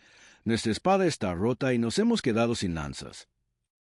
«Nuestra espada está rota y nos hemos quedado sin lanzas».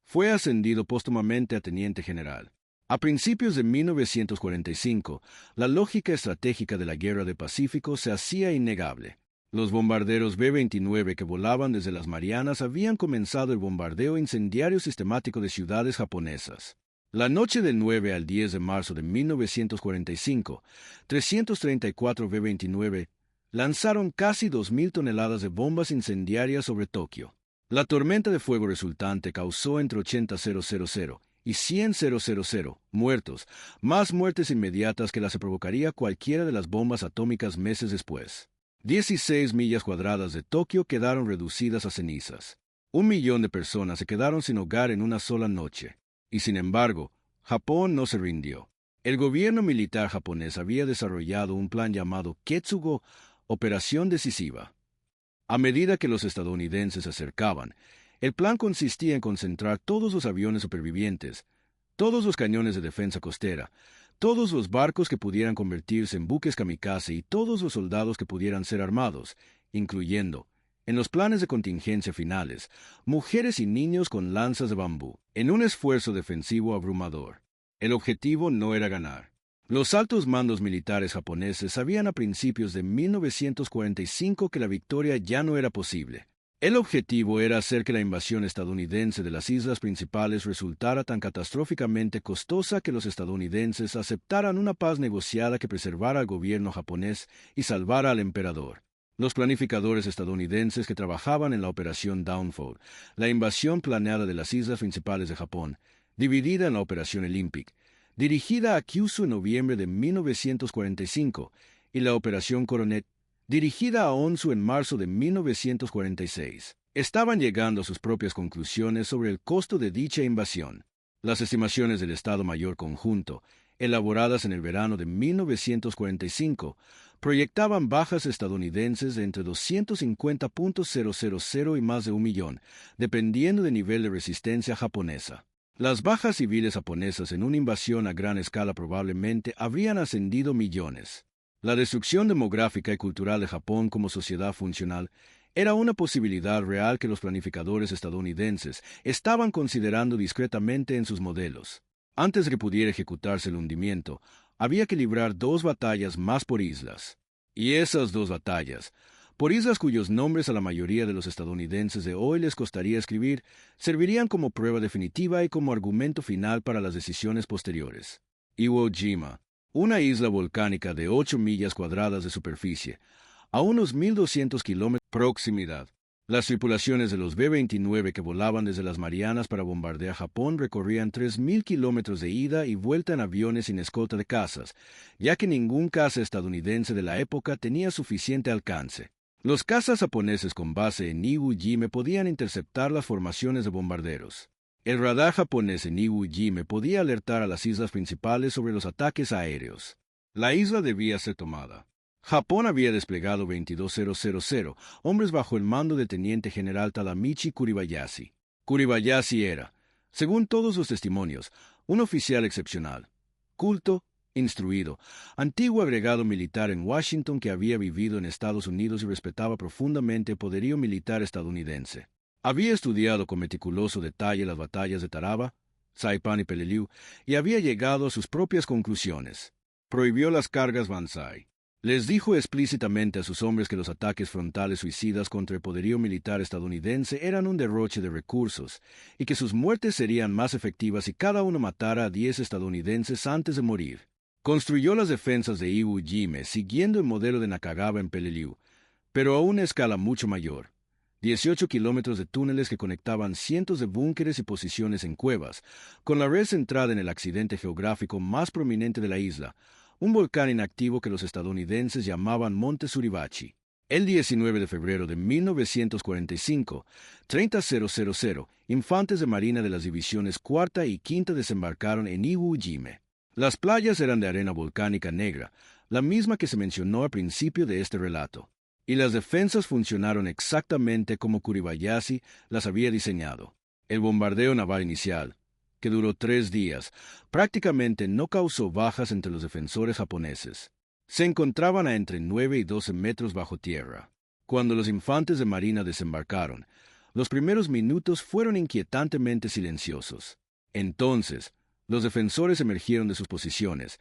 Fue ascendido póstumamente a teniente general. A principios de 1945, la lógica estratégica de la Guerra del Pacífico se hacía innegable. Los bombarderos B-29 que volaban desde las Marianas habían comenzado el bombardeo incendiario sistemático de ciudades japonesas. La noche del 9 al 10 de marzo de 1945, 334 B-29 lanzaron casi 2.000 toneladas de bombas incendiarias sobre Tokio. La tormenta de fuego resultante causó entre 80.000 y 100.000 muertos, más muertes inmediatas que las que provocaría cualquiera de las bombas atómicas meses después. 16 millas cuadradas de Tokio quedaron reducidas a cenizas. 1 millón de personas se quedaron sin hogar en una sola noche. Y sin embargo, Japón no se rindió. El gobierno militar japonés había desarrollado un plan llamado Ketsugo, Operación Decisiva. A medida que los estadounidenses se acercaban, el plan consistía en concentrar todos los aviones supervivientes, todos los cañones de defensa costera, todos los barcos que pudieran convertirse en buques kamikaze y todos los soldados que pudieran ser armados, incluyendo, en los planes de contingencia finales, mujeres y niños con lanzas de bambú, en un esfuerzo defensivo abrumador. El objetivo no era ganar. Los altos mandos militares japoneses sabían a principios de 1945 que la victoria ya no era posible. El objetivo era hacer que la invasión estadounidense de las islas principales resultara tan catastróficamente costosa que los estadounidenses aceptaran una paz negociada que preservara al gobierno japonés y salvara al emperador. Los planificadores estadounidenses que trabajaban en la Operación Downfall, la invasión planeada de las islas principales de Japón, dividida en la Operación Olympic, dirigida a Kyushu en noviembre de 1945, y la Operación Coronet, dirigida a Onsu en marzo de 1946, estaban llegando a sus propias conclusiones sobre el costo de dicha invasión. Las estimaciones del Estado Mayor Conjunto, elaboradas en el verano de 1945, proyectaban bajas estadounidenses de entre 250.000 y más de 1.000.000, dependiendo del nivel de resistencia japonesa. Las bajas civiles japonesas en una invasión a gran escala probablemente habrían ascendido millones. La destrucción demográfica y cultural de Japón como sociedad funcional era una posibilidad real que los planificadores estadounidenses estaban considerando discretamente en sus modelos. Antes de que pudiera ejecutarse el hundimiento, había que librar 2 batallas más por islas. Y esas 2 batallas, por islas cuyos nombres a la mayoría de los estadounidenses de hoy les costaría escribir, servirían como prueba definitiva y como argumento final para las decisiones posteriores. Iwo Jima, una isla volcánica de 8 millas cuadradas de superficie, a unos 1.200 kilómetros de proximidad. Las tripulaciones de los B-29 que volaban desde las Marianas para bombardear Japón recorrían 3.000 kilómetros de ida y vuelta en aviones sin escolta de cazas, ya que ningún caza estadounidense de la época tenía suficiente alcance. Los cazas japoneses con base en Iwo Jima podían interceptar las formaciones de bombarderos. El radar japonés en Iwo Jima podía alertar a las islas principales sobre los ataques aéreos. La isla debía ser tomada. Japón había desplegado 22,000 hombres bajo el mando del teniente general Tadamichi Kuribayashi. Kuribayashi era, según todos los testimonios, un oficial excepcional, culto, instruido, antiguo agregado militar en Washington que había vivido en Estados Unidos y respetaba profundamente el poderío militar estadounidense. Había estudiado con meticuloso detalle las batallas de Taraba, Saipan y Peleliu y había llegado a sus propias conclusiones. Prohibió las cargas Banzai. Les dijo explícitamente a sus hombres que los ataques frontales suicidas contra el poderío militar estadounidense eran un derroche de recursos y que sus muertes serían más efectivas si cada uno matara a 10 estadounidenses antes de morir. Construyó las defensas de Iwo Jima siguiendo el modelo de Nakagawa en Peleliu, pero a una escala mucho mayor. 18 kilómetros de túneles que conectaban cientos de búnkeres y posiciones en cuevas, con la red centrada en el accidente geográfico más prominente de la isla, un volcán inactivo que los estadounidenses llamaban Monte Suribachi. El 19 de febrero de 1945, 30,000 infantes de marina de las divisiones cuarta y quinta desembarcaron en Iwo Jima. Las playas eran de arena volcánica negra, la misma que se mencionó al principio de este relato, y las defensas funcionaron exactamente como Kuribayashi las había diseñado. El bombardeo naval inicial, que duró 3 días, prácticamente no causó bajas entre los defensores japoneses. Se encontraban a entre 9 y 12 metros bajo tierra. Cuando los infantes de marina desembarcaron, los primeros minutos fueron inquietantemente silenciosos. Entonces, los defensores emergieron de sus posiciones,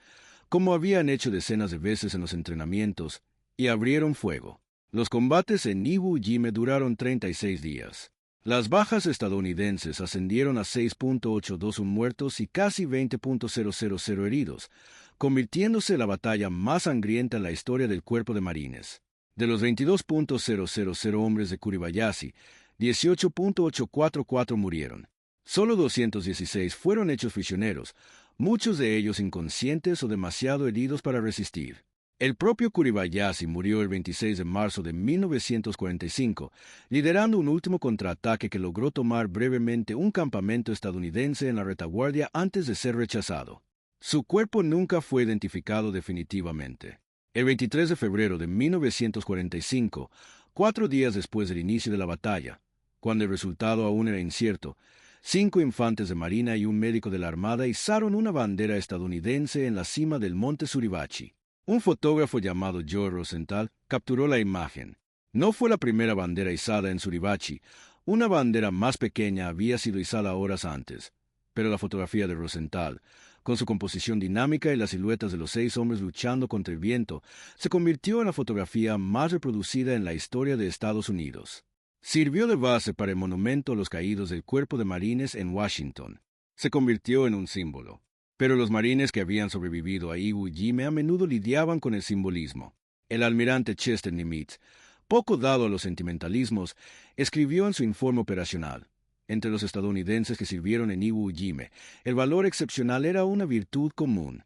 como habían hecho decenas de veces en los entrenamientos, y abrieron fuego. Los combates en Iwo Jima duraron 36 días. Las bajas estadounidenses ascendieron a 6.821 muertos y casi 20.000 heridos, convirtiéndose en la batalla más sangrienta en la historia del Cuerpo de Marines. De los 22.000 hombres de Kuribayashi, 18.844 murieron. Solo 216 fueron hechos prisioneros, muchos de ellos inconscientes o demasiado heridos para resistir. El propio Kuribayashi murió el 26 de marzo de 1945, liderando un último contraataque que logró tomar brevemente un campamento estadounidense en la retaguardia antes de ser rechazado. Su cuerpo nunca fue identificado definitivamente. El 23 de febrero de 1945, 4 días después del inicio de la batalla, cuando el resultado aún era incierto, 5 infantes de marina y un médico de la Armada izaron una bandera estadounidense en la cima del monte Suribachi. Un fotógrafo llamado Joe Rosenthal capturó la imagen. No fue la primera bandera izada en Suribachi. Una bandera más pequeña había sido izada horas antes. Pero la fotografía de Rosenthal, con su composición dinámica y las siluetas de los 6 hombres luchando contra el viento, se convirtió en la fotografía más reproducida en la historia de Estados Unidos. Sirvió de base para el monumento a los caídos del Cuerpo de Marines en Washington. Se convirtió en un símbolo. Pero los marines que habían sobrevivido a Iwo Jima a menudo lidiaban con el simbolismo. El almirante Chester Nimitz, poco dado a los sentimentalismos, escribió en su informe operacional: entre los estadounidenses que sirvieron en Iwo Jima, el valor excepcional era una virtud común.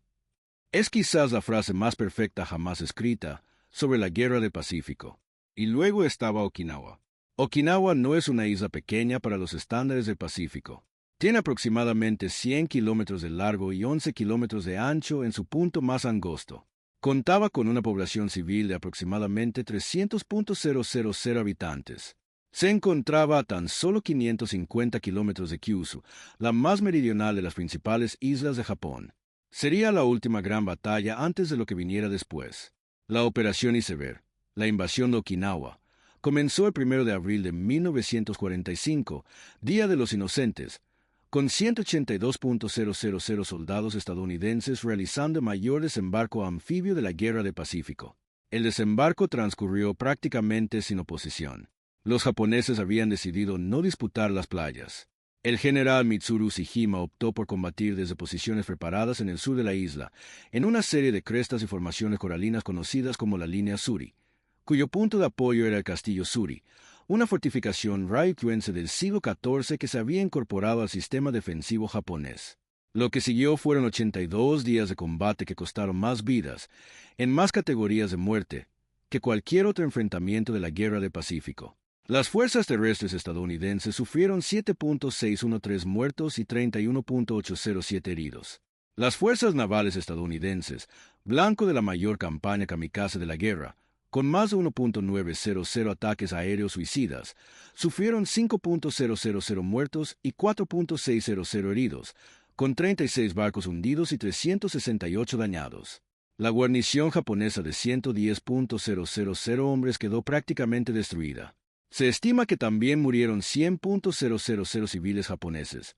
Es quizás la frase más perfecta jamás escrita sobre la Guerra del Pacífico. Y luego estaba Okinawa. Okinawa no es una isla pequeña para los estándares del Pacífico. Tiene aproximadamente 100 kilómetros de largo y 11 kilómetros de ancho en su punto más angosto. Contaba con una población civil de aproximadamente 300.000 habitantes. Se encontraba a tan solo 550 kilómetros de Kyushu, la más meridional de las principales islas de Japón. Sería la última gran batalla antes de lo que viniera después. La Operación Iceberg, la invasión de Okinawa, comenzó el 1 de abril de 1945, Día de los Inocentes, con 182.000 soldados estadounidenses realizando el mayor desembarco anfibio de la Guerra del Pacífico. El desembarco transcurrió prácticamente sin oposición. Los japoneses habían decidido no disputar las playas. El general Mitsuru Ushijima optó por combatir desde posiciones preparadas en el sur de la isla, en una serie de crestas y formaciones coralinas conocidas como la Línea Suri, cuyo punto de apoyo era el Castillo Suri, una fortificación ryukyuense del siglo XIV que se había incorporado al sistema defensivo japonés. Lo que siguió fueron 82 días de combate que costaron más vidas, en más categorías de muerte, que cualquier otro enfrentamiento de la Guerra del Pacífico. Las fuerzas terrestres estadounidenses sufrieron 7.613 muertos y 31.807 heridos. Las fuerzas navales estadounidenses, blanco de la mayor campaña kamikaze de la guerra, con más de 1.900 ataques aéreos suicidas, sufrieron 5.000 muertos y 4.600 heridos, con 36 barcos hundidos y 368 dañados. La guarnición japonesa de 110.000 hombres quedó prácticamente destruida. Se estima que también murieron 100.000 civiles japoneses,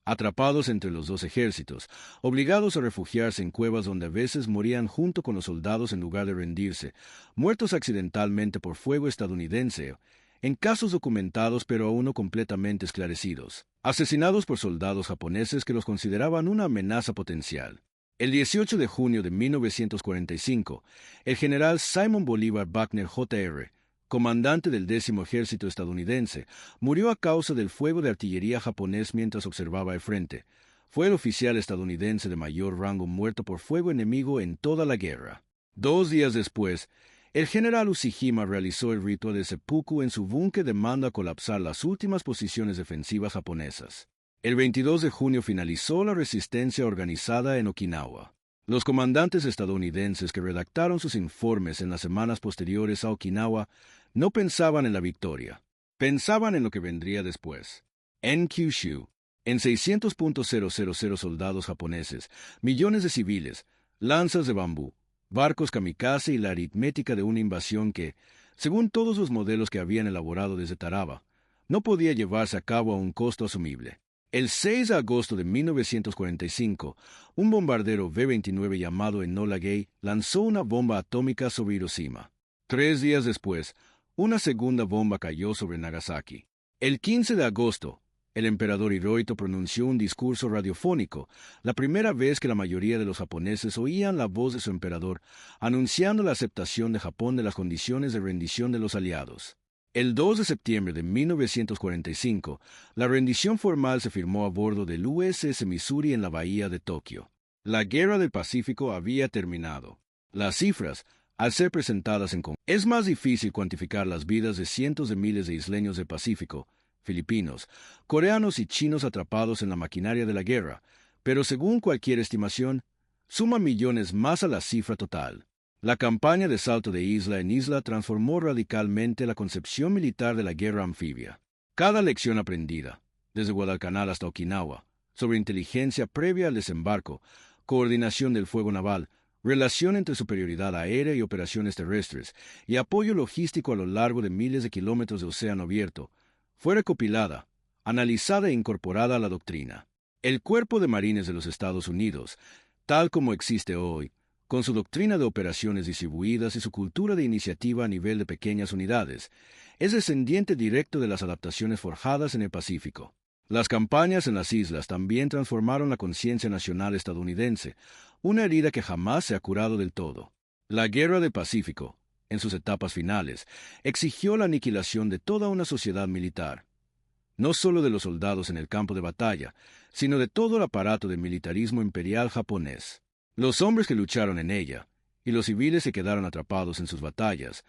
atrapados entre los dos ejércitos, obligados a refugiarse en cuevas donde a veces morían junto con los soldados en lugar de rendirse, muertos accidentalmente por fuego estadounidense, en casos documentados pero aún no completamente esclarecidos, asesinados por soldados japoneses que los consideraban una amenaza potencial. El 18 de junio de 1945, el general Simon Bolivar Buckner Jr., comandante del 10º Ejército estadounidense, murió a causa del fuego de artillería japonés mientras observaba el frente. Fue el oficial estadounidense de mayor rango muerto por fuego enemigo en toda la guerra. 2 días después, el general Ushijima realizó el ritual de seppuku en su búnker de mando a colapsar las últimas posiciones defensivas japonesas. El 22 de junio finalizó la resistencia organizada en Okinawa. Los comandantes estadounidenses que redactaron sus informes en las semanas posteriores a Okinawa no pensaban en la victoria, pensaban en lo que vendría después. En Kyushu, en 600.000 soldados japoneses, millones de civiles, lanzas de bambú, barcos kamikaze y la aritmética de una invasión que, según todos los modelos que habían elaborado desde Taraba, no podía llevarse a cabo a un costo asumible. El 6 de agosto de 1945, un bombardero B-29 llamado Enola Gay lanzó una bomba atómica sobre Hiroshima. 3 días después, una segunda bomba cayó sobre Nagasaki. El 15 de agosto, el emperador Hirohito pronunció un discurso radiofónico, la primera vez que la mayoría de los japoneses oían la voz de su emperador, anunciando la aceptación de Japón de las condiciones de rendición de los aliados. El 2 de septiembre de 1945, la rendición formal se firmó a bordo del USS Missouri en la bahía de Tokio. La Guerra del Pacífico había terminado. Las cifras, al ser presentadas en Congreso, es más difícil cuantificar las vidas de cientos de miles de isleños del Pacífico, filipinos, coreanos y chinos atrapados en la maquinaria de la guerra, pero según cualquier estimación, suma millones más a la cifra total. La campaña de salto de isla en isla transformó radicalmente la concepción militar de la guerra anfibia. Cada lección aprendida, desde Guadalcanal hasta Okinawa, sobre inteligencia previa al desembarco, coordinación del fuego naval, relación entre superioridad aérea y operaciones terrestres, y apoyo logístico a lo largo de miles de kilómetros de océano abierto, fue recopilada, analizada e incorporada a la doctrina. El Cuerpo de Marines de los Estados Unidos, tal como existe hoy, con su doctrina de operaciones distribuidas y su cultura de iniciativa a nivel de pequeñas unidades, es descendiente directo de las adaptaciones forjadas en el Pacífico. Las campañas en las islas también transformaron la conciencia nacional estadounidense, una herida que jamás se ha curado del todo. La Guerra del Pacífico, en sus etapas finales, exigió la aniquilación de toda una sociedad militar, no solo de los soldados en el campo de batalla, sino de todo el aparato de militarismo imperial japonés. Los hombres que lucharon en ella, y los civiles que quedaron atrapados en sus batallas,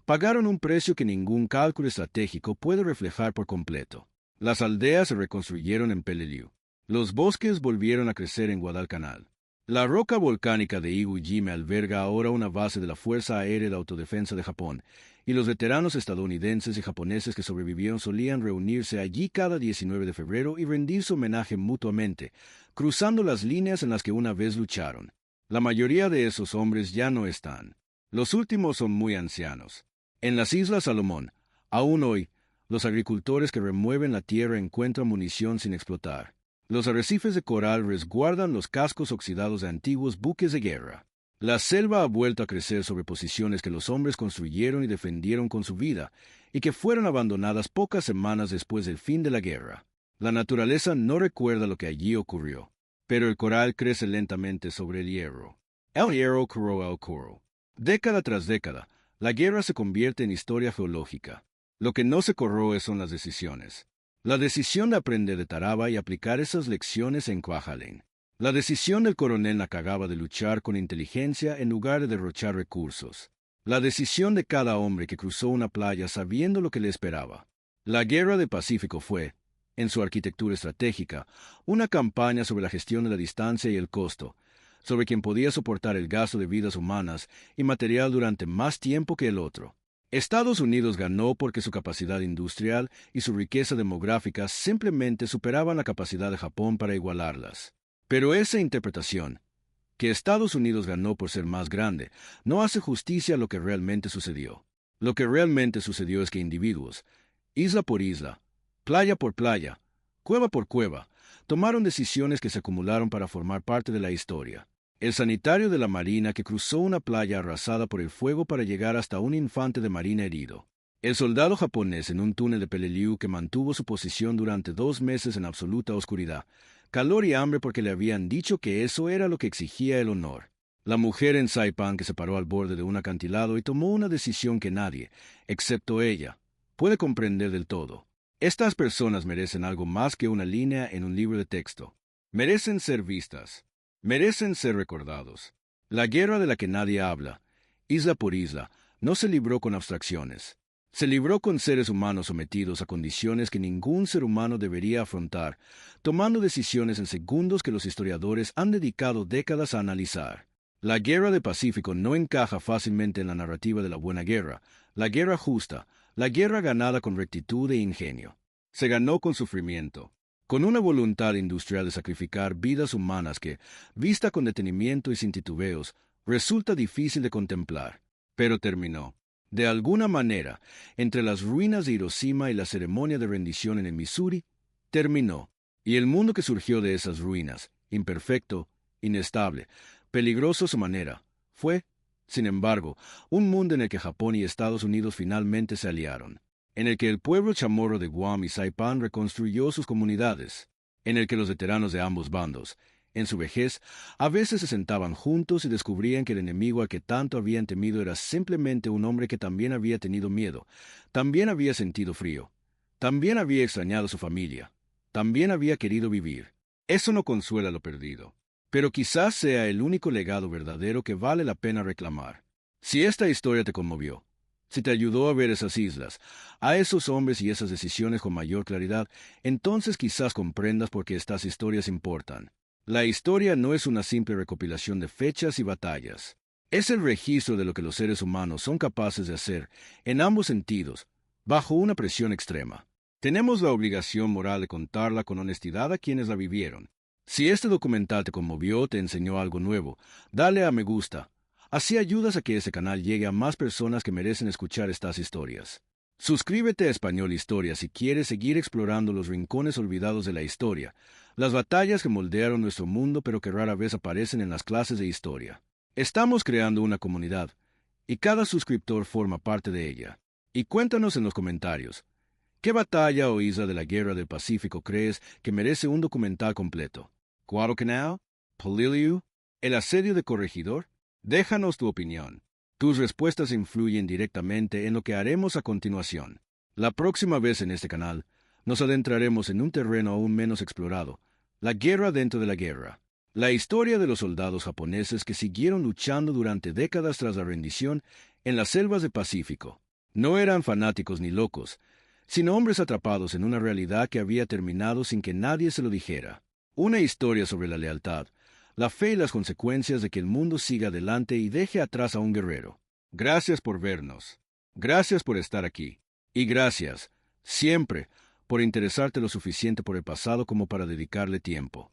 pagaron un precio que ningún cálculo estratégico puede reflejar por completo. Las aldeas se reconstruyeron en Peleliu. Los bosques volvieron a crecer en Guadalcanal. La roca volcánica de Iwo Jima alberga ahora una base de la Fuerza Aérea de Autodefensa de Japón, y los veteranos estadounidenses y japoneses que sobrevivieron solían reunirse allí cada 19 de febrero y rendirse homenaje mutuamente, cruzando las líneas en las que una vez lucharon. La mayoría de esos hombres ya no están. Los últimos son muy ancianos. En las Islas Salomón, aún hoy, los agricultores que remueven la tierra encuentran munición sin explotar. Los arrecifes de coral resguardan los cascos oxidados de antiguos buques de guerra. La selva ha vuelto a crecer sobre posiciones que los hombres construyeron y defendieron con su vida, y que fueron abandonadas pocas semanas después del fin de la guerra. La naturaleza no recuerda lo que allí ocurrió, pero el coral crece lentamente sobre el hierro. El hierro curó el coral. Década tras década, la guerra se convierte en historia geológica. Lo que no se corroe son las decisiones. La decisión de aprender de Taraba y aplicar esas lecciones en Kwajalein. La decisión del coronel Nakagawa de luchar con inteligencia en lugar de derrochar recursos. La decisión de cada hombre que cruzó una playa sabiendo lo que le esperaba. La Guerra del Pacífico fue, en su arquitectura estratégica, una campaña sobre la gestión de la distancia y el costo, sobre quien podía soportar el gasto de vidas humanas y material durante más tiempo que el otro. Estados Unidos ganó porque su capacidad industrial y su riqueza demográfica simplemente superaban la capacidad de Japón para igualarlas. Pero esa interpretación, que Estados Unidos ganó por ser más grande, no hace justicia a lo que realmente sucedió. Lo que realmente sucedió es que individuos, isla por isla, playa por playa, cueva por cueva, tomaron decisiones que se acumularon para formar parte de la historia. El sanitario de la Marina que cruzó una playa arrasada por el fuego para llegar hasta un infante de marina herido. El soldado japonés en un túnel de Peleliu que mantuvo su posición durante 2 meses en absoluta oscuridad, calor y hambre porque le habían dicho que eso era lo que exigía el honor. La mujer en Saipan que se paró al borde de un acantilado y tomó una decisión que nadie, excepto ella, puede comprender del todo. Estas personas merecen algo más que una línea en un libro de texto. Merecen ser vistas. Merecen ser recordados. La guerra de la que nadie habla, isla por isla, no se libró con abstracciones. Se libró con seres humanos sometidos a condiciones que ningún ser humano debería afrontar, tomando decisiones en segundos que los historiadores han dedicado décadas a analizar. La Guerra del Pacífico no encaja fácilmente en la narrativa de la buena guerra, la guerra justa, la guerra ganada con rectitud e ingenio. Se ganó con sufrimiento, con una voluntad industrial de sacrificar vidas humanas que, vista con detenimiento y sin titubeos, resulta difícil de contemplar. Pero terminó. De alguna manera, entre las ruinas de Hiroshima y la ceremonia de rendición en el Missouri, terminó. Y el mundo que surgió de esas ruinas, imperfecto, inestable, peligroso a su manera, fue, sin embargo, un mundo en el que Japón y Estados Unidos finalmente se aliaron, en el que el pueblo chamorro de Guam y Saipan reconstruyó sus comunidades, en el que los veteranos de ambos bandos, en su vejez, a veces se sentaban juntos y descubrían que el enemigo al que tanto habían temido era simplemente un hombre que también había tenido miedo, también había sentido frío, también había extrañado a su familia, también había querido vivir. Eso no consuela lo perdido, pero quizás sea el único legado verdadero que vale la pena reclamar. Si esta historia te conmovió, si te ayudó a ver esas islas, a esos hombres y esas decisiones con mayor claridad, entonces quizás comprendas por qué estas historias importan. La historia no es una simple recopilación de fechas y batallas. Es el registro de lo que los seres humanos son capaces de hacer, en ambos sentidos, bajo una presión extrema. Tenemos la obligación moral de contarla con honestidad a quienes la vivieron. Si este documental te conmovió o te enseñó algo nuevo, dale a me gusta. Así ayudas a que ese canal llegue a más personas que merecen escuchar estas historias. Suscríbete a Español Historia si quieres seguir explorando los rincones olvidados de la historia, las batallas que moldearon nuestro mundo pero que rara vez aparecen en las clases de historia. Estamos creando una comunidad, y cada suscriptor forma parte de ella. Y cuéntanos en los comentarios, ¿qué batalla o isla de la Guerra del Pacífico crees que merece un documental completo? ¿Guadalcanal? ¿Polillo? ¿El asedio de Corregidor? Déjanos tu opinión. Tus respuestas influyen directamente en lo que haremos a continuación. La próxima vez en este canal, nos adentraremos en un terreno aún menos explorado, la guerra dentro de la guerra. La historia de los soldados japoneses que siguieron luchando durante décadas tras la rendición en las selvas del Pacífico. No eran fanáticos ni locos, sino hombres atrapados en una realidad que había terminado sin que nadie se lo dijera. Una historia sobre la lealtad, la fe y las consecuencias de que el mundo siga adelante y deje atrás a un guerrero. Gracias por vernos. Gracias por estar aquí. Y gracias, siempre, por interesarte lo suficiente por el pasado como para dedicarle tiempo.